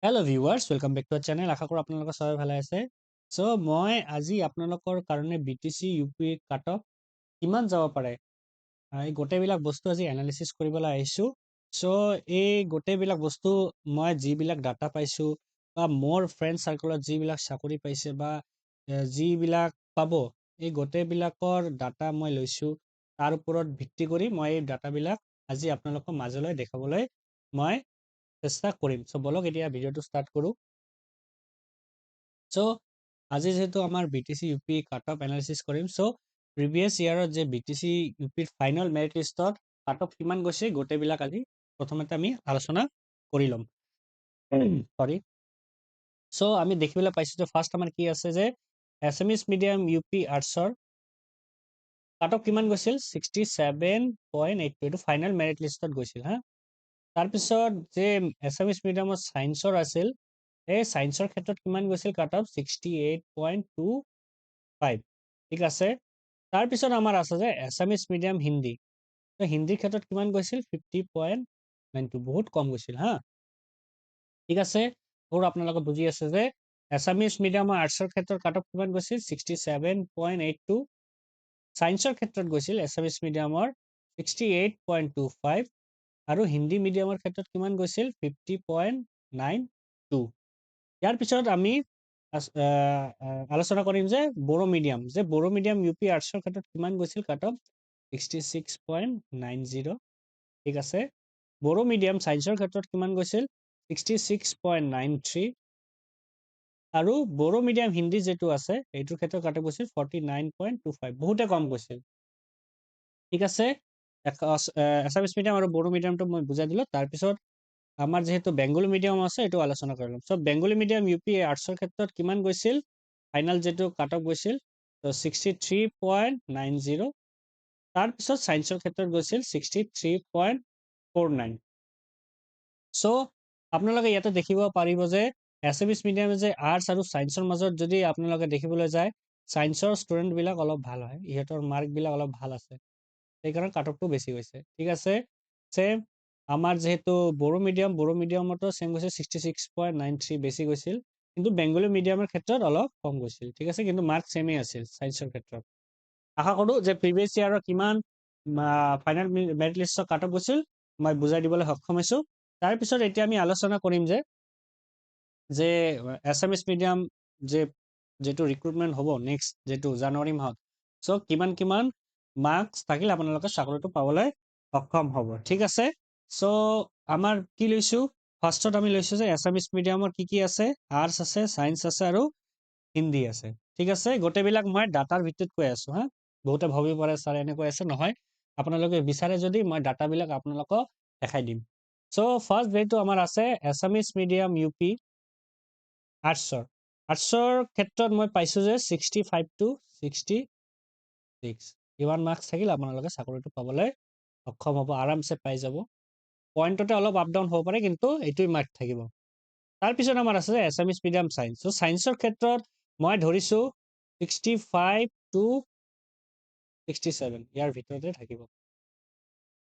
Hello' viewers welcome back to our channel. আশা কৰোঁ আপোনালোকে সবাই ভালে আছে। চ' মই আজি আপোনালোকৰ কাৰণে BTC UP কাট অফ কিমান যাব পাৰে এই গোটেইবিলাক বস্তু আজি এনালিচিছ কৰিবলৈ আহিছোঁ। চ' এই গোটেইবিলাক বস্তু মই যিবিলাক ডাটা পাইছোঁ বা মোৰ ফ্ৰেণ্ড চাৰ্কলত যিবিলাক চাকৰি পাইছে বা যিবিলাক পাব, এই গোটেইবিলাকৰ ডাটা মই লৈছোঁ। তাৰ ওপৰত ভিত্তি কৰি মই এই ডাটাবিলাক আজি আপোনালোকৰ মাজলৈ দেখাবলৈ মই চেষ্টা কৰিম। চ' বলক এতিয়া ভিডিঅ'টো ষ্টাৰ্ট কৰোঁ। চ' আজি যেহেতু আমাৰ BTC UP cut off analysis কৰিম। চ' প্ৰিভিয়াছ ইয়াৰত যে BTC UPৰ ফাইনেল মেৰিট লিষ্টত কাট অফ কিমান গৈছে গোটেইবিলাক আজি প্ৰথমতে আমি আলোচনা কৰি ল'ম। সৰি। চ' আমি দেখিবলৈ পাইছোঁ যে ফাৰ্ষ্ট আমাৰ কি আছে যে এছামিছ মিডিয়াম UP আৰ্টছৰ কাট অফ কিমান গৈছিল 67.82, এইটো ফাইনেল মেৰিট লিষ্টত গৈছিল হা। তাৰপিছত যে এছামিছ মিডিয়ামৰ ছায়েন্সৰ আছিল, এই ছায়েন্সৰ ক্ষেত্ৰত কিমান গৈছিল কাট অফ 68.25, ঠিক আছে। তাৰপিছত আমাৰ আছে যে এছামিছ মিডিয়াম হিন্দী, হিন্দীৰ ক্ষেত্ৰত কিমান গৈছিল 50.92, বহুত কম গৈছিল হা, ঠিক আছে। আৰু আপোনালোকে বুজি আছে যে এছামিছ মিডিয়ামৰ আৰ্টছৰ ক্ষেত্ৰত কাট অফ কিমান গৈছিল 67.82, ছায়েন্সৰ ক্ষেত্ৰত গৈছিল এছামিছ মিডিয়ামৰ 68.25 আৰু হিন্দী মিডিয়ামৰ ক্ষেত্ৰত কিমান গৈছিল 50.92। ইয়াৰ পিছত আমি আলোচনা কৰিম যে বড়ো মিডিয়াম UP আৰ্টছৰ ক্ষেত্ৰত কিমান গৈছিল কাট অফ 66.90, ঠিক আছে। বড়ো মিডিয়াম ছায়েন্সৰ ক্ষেত্ৰত কিমান গৈছিল 66.93 আৰু বড়ো মিডিয়াম হিন্দী যিটো আছে এইটোৰ ক্ষেত্ৰত কাট অফ গৈছিল 49.25, বহুতে কম গৈছিল, ঠিক আছে। এছামিছ মিডিয়াম আৰু বড়ো মিডিয়ামটো মই বুজাই দিলোঁ। তাৰপিছত আমাৰ যিহেতু বেংগলী মিডিয়াম আছে এইটো আলোচনা কৰি ল'ম। চ' বেংগলী মিডিয়াম UP আৰ্টছৰ ক্ষেত্ৰত কিমান গৈছিল ফাইনেল যিটো কাট অফ গৈছিল 63.90, তাৰপিছত ছায়েন্সৰ ক্ষেত্ৰত গৈছিল 63.49। চ' আপোনালোকে ইয়াতে দেখিব পাৰিব যে এছামিছ মিডিয়ামে যে আৰ্টছ আৰু ছায়েন্সৰ মাজত যদি আপোনালোকে দেখিবলৈ যায়, ছায়েন্সৰ ষ্টুডেণ্টবিলাক অলপ ভাল হয়, ইহঁতৰ মাৰ্কবিলাক অলপ ভাল আছে, সেইকাৰণে কাট অফটো বেছি গৈছে, ঠিক আছে। ছেম আমাৰ যিহেতু বড়ো মিডিয়ামতো ছেম গৈছিল 66.93, বেছি গৈছিল, কিন্তু বেংগলী মিডিয়ামৰ ক্ষেত্ৰত অলপ কম গৈছিল, ঠিক আছে, কিন্তু মাৰ্ক ছেমেই আছিল ছায়েন্সৰ ক্ষেত্ৰত। আশা কৰোঁ যে প্ৰিভিয়াছ ইয়াৰৰ কিমান ফাইনেল মেৰিট লিষ্টৰ কাট অফ গৈছিল মই বুজাই দিবলৈ সক্ষম হৈছোঁ। তাৰপিছত এতিয়া আমি আলোচনা কৰিম যে এছামিছ মিডিয়াম যিটো ৰিক্ৰুটমেণ্ট হ'ব নেক্সট যিটো জানুৱাৰী মাহত, চ' কিমান মাৰ্কছ থাকিলে আপোনালোকে চাকৰিটো পাবলৈ সক্ষম হ'ব, ঠিক আছে। চ' আমাৰ কি লৈছোঁ, ফাৰ্ষ্টত আমি লৈছোঁ যে এছামিছ মিডিয়ামৰ কি আছে, আৰ্টছ আছে, ছায়েন্স আছে আৰু হিন্দী আছে, ঠিক আছে। গোটেইবিলাক মই ডাটাৰ ভিত্তিত কৈ আছোঁ হা। বহুতে ভাবিব পাৰে ছাৰ এনেকৈ আছে, নহয়, আপোনালোকে বিচাৰে যদি মই ডাটাবিলাক আপোনালোকক দেখাই দিম। চ' ফাৰ্ষ্ট যিহেতু আমাৰ আছে এছামিছ মিডিয়াম UP আৰ্টছৰ ক্ষেত্ৰত মই পাইছোঁ যে 65 to 66, ইমান মাৰ্কছ থাকিলে আপোনালোকে চাকৰিটো পাবলৈ সক্ষম হ'ব, আৰামছে পাই যাব। পইণ্টতে অলপ আপ ডাউন হ'ব পাৰে, কিন্তু এইটোৱে মাৰ্ক থাকিব। তাৰপিছত আমাৰ আছে যে এছামিছ মিডিয়াম ছায়েন্স, চ' ছায়েন্সৰ ক্ষেত্ৰত মই ধৰিছোঁ 65 to 67, ইয়াৰ ভিতৰতে থাকিব,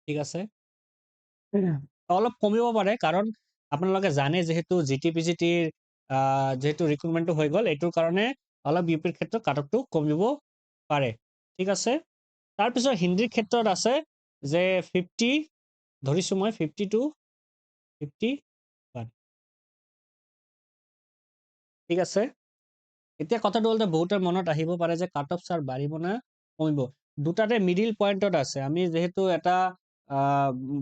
ঠিক আছে। অলপ কমিব পাৰে, কাৰণ আপোনালোকে জানে যিহেতু GTPGTৰ যিহেতু ৰিক্ৰুটমেণ্টটো হৈ গ'ল, এইটোৰ কাৰণে অলপ UPৰ ক্ষেত্ৰত কাট অফটো কমিব পাৰে, ঠিক আছে। তাৰপিছত হিন্দীৰ ক্ষেত্ৰত আছে যে 50, ধৰিছোঁ মই 50 to 51, ঠিক আছে। এতিয়া কথাটো হ'ল যে বহুতৰ মনত আহিব পাৰে যে কাট অফ ছাৰ বাঢ়িব না কমিব, দুটাতে মিডিল পইণ্টত আছে। আমি যিহেতু এটা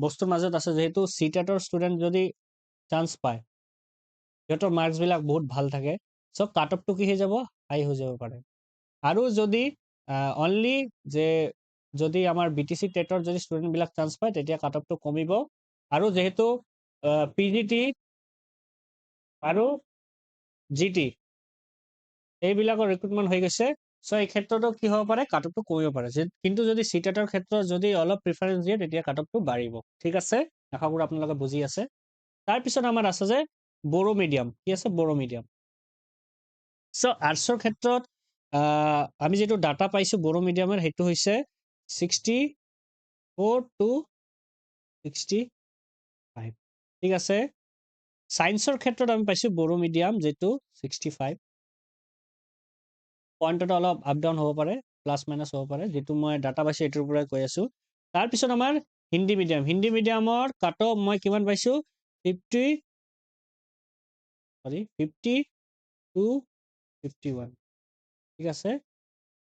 বস্তুৰ মাজত আছে, যিহেতু CTETৰ ষ্টুডেণ্ট যদি চান্স পায়, সিহঁতৰ মাৰ্কছবিলাক বহুত ভাল থাকে, চ' কাট অফটো কি হৈ যাব, হাই হৈ যাব পাৰে। আৰু যদি অনলি যদি আমাৰ BTC টেটৰ যদি ষ্টুডেণ্টবিলাক চান্স পায়, তেতিয়া কাট অফটো কমিব। আৰু যিহেতু PGT আৰু GT এইবিলাকৰ ৰিক্ৰুটমেণ্ট হৈ গৈছে, চ' এই ক্ষেত্ৰতো কি হ'ব পাৰে, কাট অফটো কমিব পাৰে। কিন্তু যদি CTETৰ ক্ষেত্ৰত যদি অলপ প্ৰিফাৰেঞ্চ দিয়ে, তেতিয়া কাট অফটো বাঢ়িব, ঠিক আছে। আশা কৰোঁ আপোনালোকে বুজি আছে। তাৰপিছত আমাৰ আছে যে বড়ো মিডিয়াম, কি আছে, বড়ো মিডিয়াম। চ' আৰ্টছৰ ক্ষেত্ৰত আমি যিটো ডাটা পাইছোঁ বড়ো মিডিয়ামৰ, সেইটো হৈছে 64 to 65, ঠিক আছে। ছায়েন্সৰ ক্ষেত্ৰত আমি পাইছোঁ বড়ো মিডিয়াম যিটো 65 পইণ্টত অলপ আপ ডাউন হ'ব পাৰে, প্লাছ মাইনাছ হ'ব পাৰে, যিটো মই ডাটা পাইছোঁ এইটোৰ পৰাই কৈ আছোঁ। তাৰপিছত আমাৰ হিন্দী মিডিয়ামৰ কাট অফ মই কিমান পাইছোঁ 50 to 51, ঠিক আছে,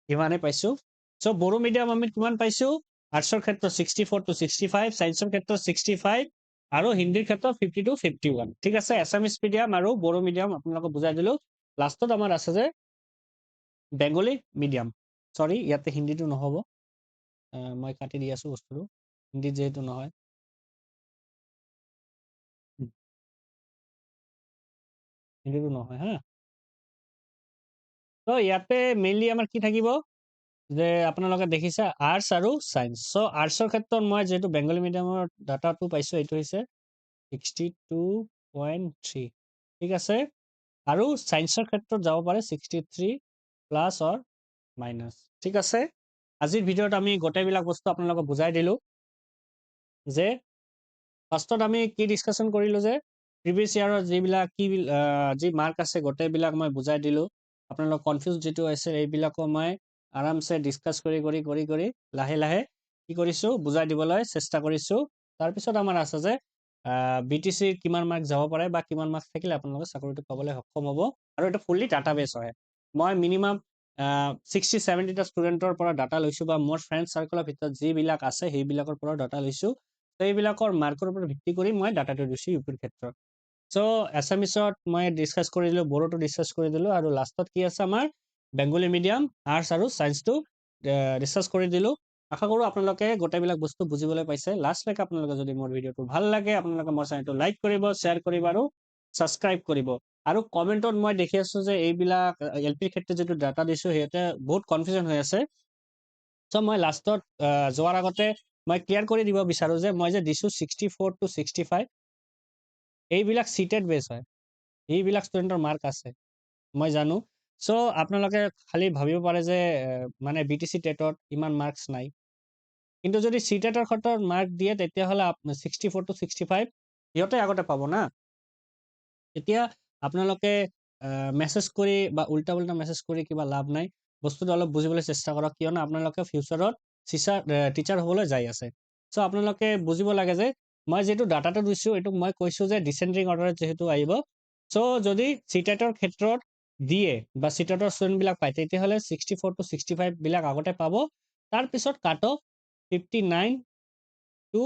ইমানেই পাইছোঁ। চ' বড়ো মিডিয়াম আমি কিমান পাইছোঁ, আৰ্টছৰ ক্ষেত্ৰত 64 to 65, ছায়েন্সৰ ক্ষেত্ৰত 65 আৰু হিন্দীৰ ক্ষেত্ৰত 50 to 51, ঠিক আছে। এছামিছ মিডিয়াম আৰু বড়ো মিডিয়াম আপোনালোকক বুজাই দিলোঁ। লাষ্টত আমাৰ আছে যে বেংগলী মিডিয়াম, চৰি ইয়াতে হিন্দীটো নহ'ব, মই কাটি দি আছোঁ বস্তুটো, হিন্দীত যিহেতু নহয়। হিন্দীটো নহয় হা। ত' ইয়াতে মেইনলি আমাৰ কি থাকিব যে আপোনালোকে দেখিছে আৰ্টছ আৰু ছায়েন্স। চ' আৰ্টছৰ ক্ষেত্ৰত মই যিহেতু বেংগলী মিডিয়ামৰ ডাটাটো পাইছোঁ, এইটো হৈছে 62.3, ঠিক আছে। আৰু ছায়েন্সৰ ক্ষেত্ৰত যাব পাৰে 63 প্লাছ অৰ মাইনাছ, ঠিক আছে। আজিৰ ভিডিঅ'ত আমি গোটেইবিলাক বস্তু আপোনালোকক বুজাই দিলোঁ যে ফাৰ্ষ্টত আমি কি ডিছকাশ্যন কৰিলোঁ যে প্ৰিভিয়াছ ইয়াৰৰ যিবিলাক যি মাৰ্ক আছে গোটেইবিলাক মই বুজাই দিলোঁ। আপোনালোক কনফিউজ যিটো আছে এইবিলাকো মই আৰামছে ডিছকাছ কৰি লাহে লাহে কি কৰিছোঁ বুজাই দিবলৈ চেষ্টা কৰিছোঁ। তাৰপিছত আমাৰ আছে যে BTC কিমান মাৰ্ক যাব পাৰে বা কিমান মাৰ্ক থাকিলে আপোনালোকে চাকৰিটো পাবলৈ সক্ষম হ'ব, আৰু এটা ফুল্লি ডাটাবেছ হয়। মই মিনিমাম 60-70টা ষ্টুডেণ্টৰ পৰা ডাটা লৈছোঁ, বা মোৰ ফ্ৰেণ্ড চাৰ্কলৰ ভিতৰত যিবিলাক আছে সেইবিলাকৰ পৰা ডাটা লৈছোঁ। সেইবিলাকৰ মাৰ্কৰ ওপৰত ভিত্তি কৰি মই ডাটাটো দিছোঁ ইউপিৰ ক্ষেত্ৰত। চ' এছামিছত মই ডিছকাছ কৰি দিলোঁ, বড়োটো ডিছকাছ কৰি দিলোঁ, আৰু লাষ্টত কি আছে আমাৰ বেংগলী মিডিয়াম, আৰ্টছ আৰু ছায়েন্সটো ডিছকাছ কৰি দিলোঁ। আশা কৰোঁ আপোনালোকে গোটেইবিলাক বস্তু বুজিবলৈ পাইছে। লাষ্টলৈকে আপোনালোকে যদি মোৰ ভিডিঅ'টো ভাল লাগে আপোনালোকে মোৰ চেনেলটো লাইক কৰিব, শ্বেয়াৰ কৰিব আৰু ছাবস্ক্ৰাইব কৰিব। আৰু কমেণ্টত মই দেখি আছোঁ যে এইবিলাক LPৰ ক্ষেত্ৰত যিটো ডাটা দিছোঁ সিহঁতে বহুত কনফিউজন হৈ আছে। চ' মই লাষ্টত যোৱাৰ আগতে মই ক্লিয়াৰ কৰি দিব বিচাৰোঁ যে মই যে দিছোঁ 64 to 65 এইবিলাক চিটেড বেছ হয়, এইবিলাক ষ্টুডেণ্টৰ মাৰ্ক আছে মই জানো। চ' আপোনালোকে খালি ভাবিব পাৰে যে মানে BTC টেটত ইমান মাৰ্কছ নাই, কিন্তু যদি চিটেটৰ ক্ষেত্ৰত মাৰ্ক দিয়ে তেতিয়াহ'লে 64 to 65 সিহঁতে আগতে পাব না। এতিয়া আপোনালোকে মেছেজ কৰি বা উল্টা মেছেজ কৰি কিবা লাভ নাই। বস্তুটো অলপ বুজিবলৈ চেষ্টা কৰক, কিয়নো আপোনালোকে ফিউচাৰত টিচাৰ হ'বলৈ যাই আছে। চ' আপোনালোকে বুজিব লাগে যে মই যিটো ডাটাটো দিছোঁ এইটো মই কৈছোঁ যে ডিচেণ্ডিং অৰ্ডাৰত যিহেতু আহিব। চ' যদি চিটেটৰ ক্ষেত্ৰত দিয়ে বা চিটেটৰ ষ্টুডেণ্টবিলাক পায় তেতিয়াহ'লে 64 to 65 বিলাক আগতে পাব। তাৰপিছত কাট অফ 59 to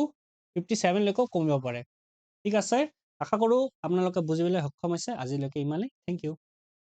57 লৈকেও কমিব পাৰে, ঠিক আছে। আশা কৰোঁ আপোনালোকে বুজিবলৈ সক্ষম হৈছে। আজিলৈকে ইমানেই, থেংক ইউ।